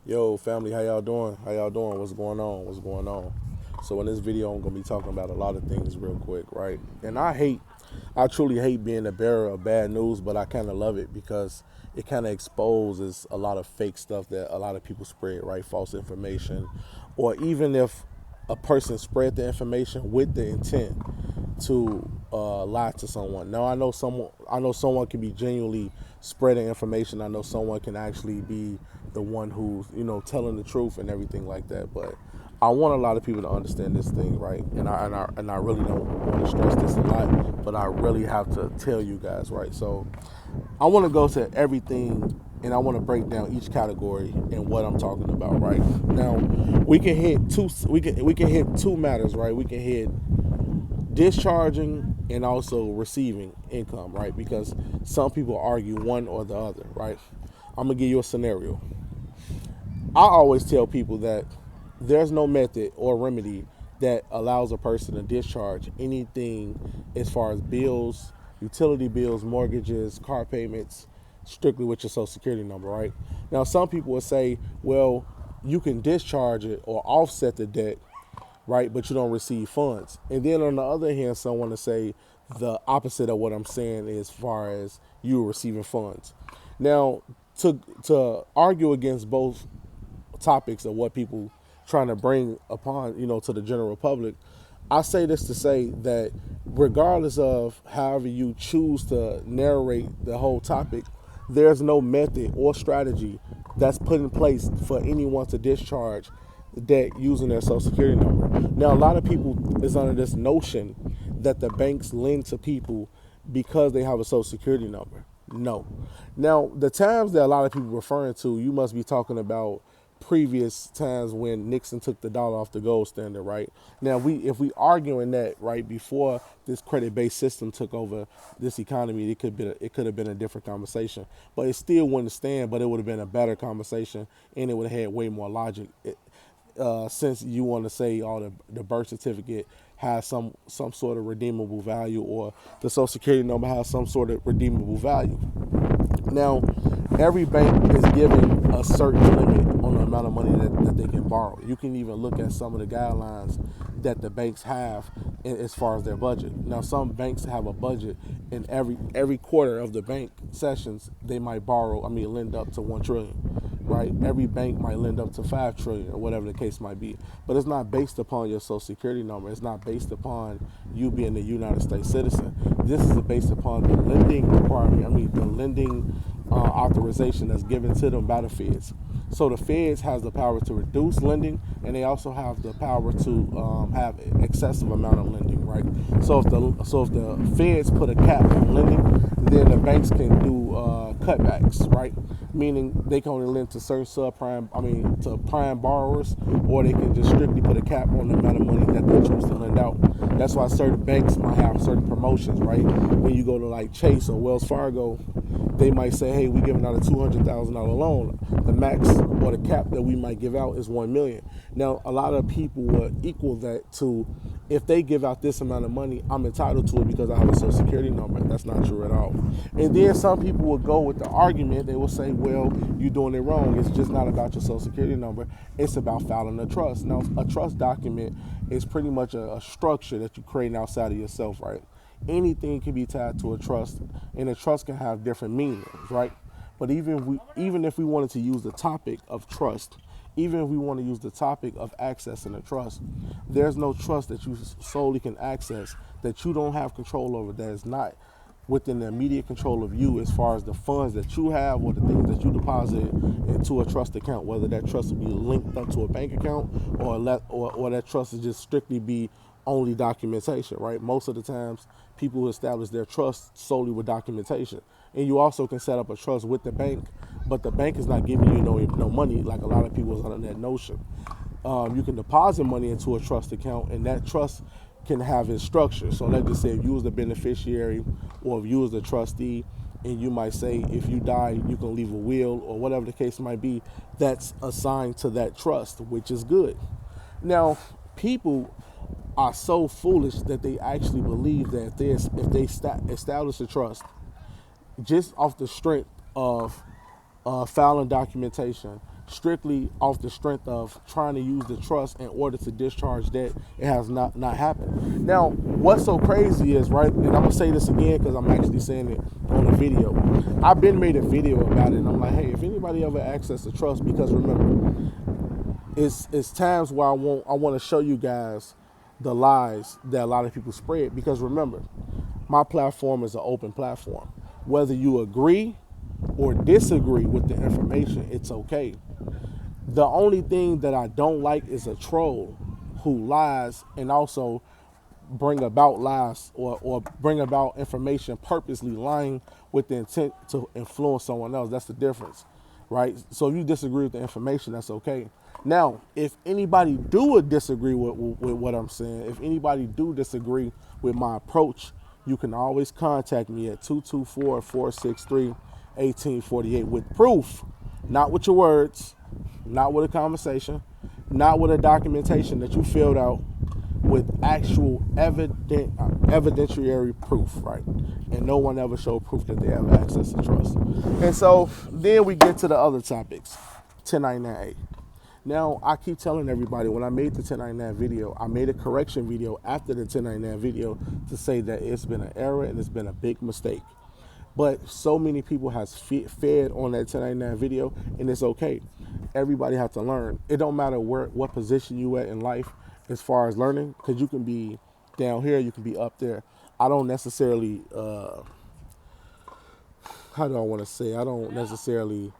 Yo, family, how y'all doing? How y'all doing? What's going on? What's going on? So in this video, I'm gonna be talking about a lot of things real quick, right? And I truly hate being the bearer of bad news, but I kind of love it because it kind of exposes a lot of fake stuff that a lot of people spread, right? False information, or even if a person spread the information with the intent to lie to someone. Now I know someone can be genuinely spreading information. I know someone can actually be the one who's telling the truth and everything like that. But I want a lot of people to understand this thing, right? And I really don't want to stress this a lot, but I really have to tell you guys, right? So I want to go to everything and I want to break down each category and what I'm talking about, right? Now, we can hit two matters, right? We can hit discharging and also receiving income, right? Because some people argue one or the other, right? I'm gonna give you a scenario. I always tell people that there's no method or remedy that allows a person to discharge anything as far as bills, utility bills, mortgages, car payments, strictly with your social security number, right? Now, some people will say, well, you can discharge it or offset the debt, right? But you don't receive funds. And then on the other hand, someone to say the opposite of what I'm saying as far as you receiving funds. Now, to argue against both topics of what people trying to bring upon, to the general public, I say this to say that regardless of however you choose to narrate the whole topic, there's no method or strategy that's put in place for anyone to discharge debt using their social security number. Now, a lot of people is under this notion that the banks lend to people because they have a social security number. No. Now, the times that a lot of people referring to, you must be talking about previous times when Nixon took the dollar off the gold standard, right? Now, if we arguing that right before this credit-based system took over this economy, it could have been a different conversation, but it still wouldn't stand. But it would have been a better conversation, and it would have had way more logic. Since you want to say the birth certificate has some sort of redeemable value, or the social security number has some sort of redeemable value. Now, every bank is given a certain limit on the amount of money that they can borrow. You can even look at some of the guidelines that the banks have as far as their budget. Now, some banks have a budget, and every quarter of the bank sessions, they might lend up to 1 trillion, right? Every bank might lend up to 5 trillion, or whatever the case might be. But it's not based upon your social security number. It's not based upon you being a United States citizen. This is based upon the lending requirement. The lending authorization that's given to them by the feds. So the feds has the power to reduce lending, and they also have the power to have excessive amount of lending, right? So if the feds put a cap on lending, then the banks can do cutbacks, right? Meaning they can only lend to certain to prime borrowers, or they can just strictly put a cap on the amount of money that they choose to lend out. That's why certain banks might have certain promotions, right? When you go to like Chase or Wells Fargo, they might say, hey, we're giving out a $200,000 loan. The max or the cap that we might give out is $1 million. Now, a lot of people would equal that to, if they give out this amount of money, I'm entitled to it because I have a social security number. That's not true at all. And then some people will go with the argument, they will say, well, you're doing it wrong. It's just not about your social security number. It's about filing a trust. Now, a trust document is pretty much a structure that you're creating outside of yourself, right? Anything can be tied to a trust, and a trust can have different meanings, right? But even if we wanted to use the topic of trust, even if we want to use the topic of accessing a trust, there's no trust that you solely can access that you don't have control over, that is not within the immediate control of you, as far as the funds that you have or the things that you deposit into a trust account, whether that trust will be linked up to a bank account, or that trust will just strictly be only documentation, right? Most of the times people establish their trust solely with documentation. And you also can set up a trust with the bank, but the bank is not giving you no money, like a lot of people is under that notion. You can deposit money into a trust account, and that trust can have its structure. So let's just say if you was the beneficiary, or if you was the trustee, and you might say if you die, you can leave a will, or whatever the case might be, that's assigned to that trust, which is good. Now, people are so foolish that they actually believe that if they establish a trust just off the strength of filing documentation, strictly off the strength of trying to use the trust in order to discharge debt. It has not happened. Now, what's so crazy is, right, and I'm gonna say this again because I'm actually saying it on the video. I've been made a video about it, and I'm like, hey, if anybody ever access the trust, because remember, it's times where I want to show you guys the lies that a lot of people spread. Because remember, my platform is an open platform. Whether you agree or disagree with the information, it's okay. The only thing that I don't like is a troll who lies and also bring about lies, or bring about information purposely lying with the intent to influence someone else. That's the difference, right? So if you disagree with the information, that's okay. Now, if anybody do disagree with what I'm saying, if anybody do disagree with my approach, you can always contact me at 224-463-1848 with proof, not with your words, not with a conversation, not with a documentation that you filled out, with actual evidentiary proof, right? And no one ever showed proof that they have access to trust. And so then we get to the other topics, 1099A. Now, I keep telling everybody, when I made the 1099 video, I made a correction video after the 1099 video to say that it's been an error and it's been a big mistake. But so many people has fed on that 1099 video, and it's okay. Everybody has to learn. It don't matter what position you at in life as far as learning, because you can be down here, you can be up there. I don't necessarily, how do I want to say? I don't necessarily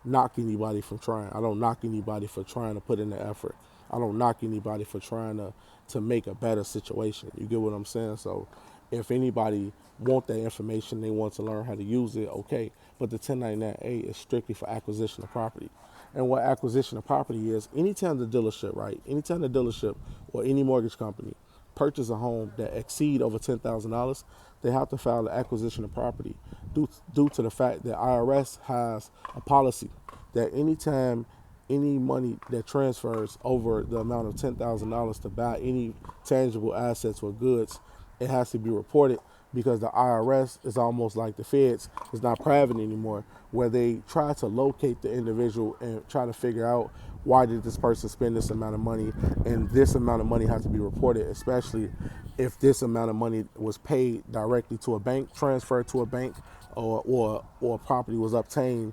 knock anybody from trying. I don't knock anybody for trying to put in the effort. I don't knock anybody for trying to make a better situation. You get what I'm saying? So if anybody want that information, they want to learn how to use it, okay. But the 1099A is strictly for acquisition of property. And what acquisition of property is, anytime the dealership, right? Anytime the dealership or any mortgage company purchase a home that exceed over $10,000, they have to file the acquisition of property due to the fact that IRS has a policy that anytime any money that transfers over the amount of $10,000 to buy any tangible assets or goods, it has to be reported, because the IRS is almost like the feds. It's not private anymore, where they try to locate the individual and try to figure out, why did this person spend this amount of money, and this amount of money has to be reported, especially if this amount of money was paid directly to a bank, transferred to a bank, or property was obtained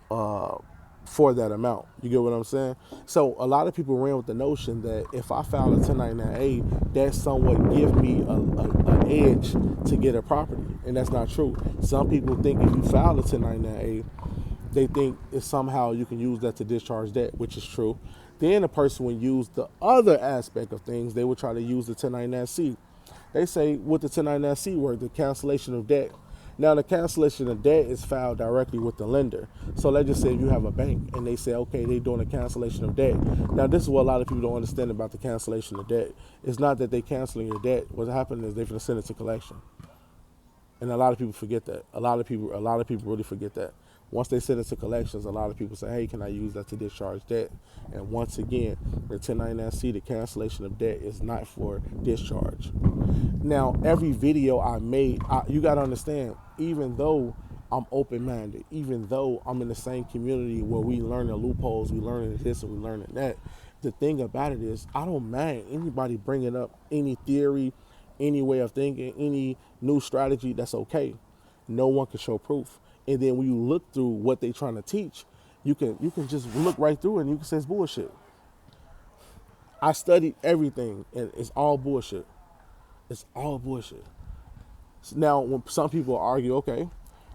for that amount. You get what I'm saying? So a lot of people ran with the notion that if I file a 1099A, that somewhat give me an edge to get a property, and that's not true. Some people think if you file a 1099A, they think it's somehow you can use that to discharge debt, which is true. Then a person would use the other aspect of things. They would try to use the 1099C. They say what the 1099C work, the cancellation of debt. Now, the cancellation of debt is filed directly with the lender. So let's just say if you have a bank and they say, okay, they're doing a cancellation of debt. Now, this is what a lot of people don't understand about the cancellation of debt. It's not that they canceling your debt. What's happening is they're going to send it to collection. And a lot of people forget that. A lot of people really forget that. Once they send it to collections, a lot of people say, hey, can I use that to discharge debt? And once again, the 1099C, the cancellation of debt, is not for discharge. Now, every video I made, you got to understand, even though I'm open-minded, even though I'm in the same community where we learn the loopholes, we learn this and we learn that, the thing about it is, I don't mind anybody bringing up any theory, any way of thinking, any new strategy. That's okay. No one can show proof. And then when you look through what they're trying to teach, you can just look right through it and you can say it's bullshit. I studied everything and it's all bullshit. It's all bullshit. Now, when some people argue, okay,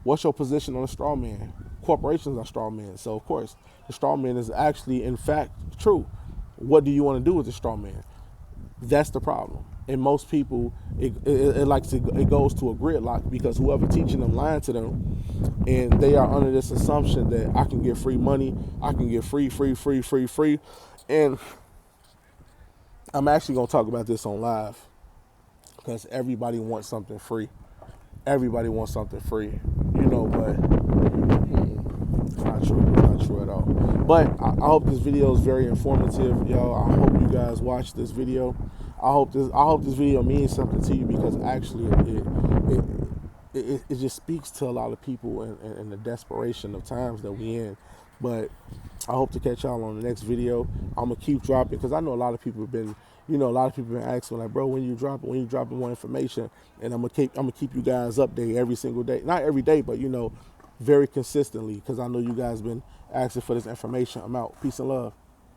what's your position on a straw man? Corporations are straw men. So, of course, the straw man is actually, in fact, true. What do you want to do with the straw man? That's the problem. And most people, it goes to a gridlock, because whoever teaching them lying to them, and they are under this assumption that I can get free money, I can get free. And I'm actually going to talk about this on live, because everybody wants something free. Everybody wants something free, but it's not true. Not true at all. But I hope this video is very informative, y'all. I hope you guys watch this video. I hope this video means something to you, because actually it just speaks to a lot of people in the desperation of times that we in. But I hope to catch y'all on the next video. I'm gonna keep dropping because I know a lot of people have been, a lot of people have been asking like, bro, when you dropping more information, and I'm gonna keep you guys updated every single day. Not every day, but very consistently because I know you guys been asking for this information. I'm out. Peace and love.